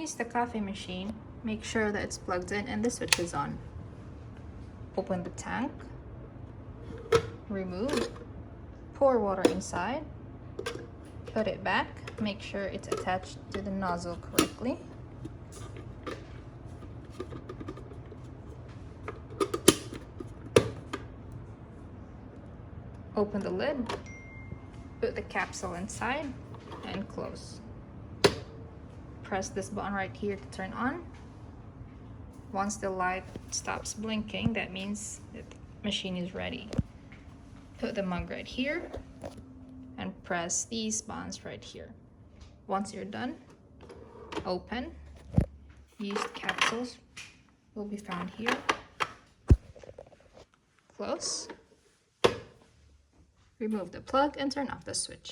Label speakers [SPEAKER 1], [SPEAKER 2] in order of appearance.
[SPEAKER 1] use the coffee machine, make sure that it's plugged in and the switch is on. Open the tank, remove, pour water inside, put it back, make sure it's attached to the nozzle correctly. Open the lid, put the capsule inside, and close. Press this button right here to turn on. Once the light stops blinking, that means that the machine is ready. Put the mug right here and press these buttons right here. Once you're done, open. Used capsules will be found here. Close. Remove the plug and turn off the switch.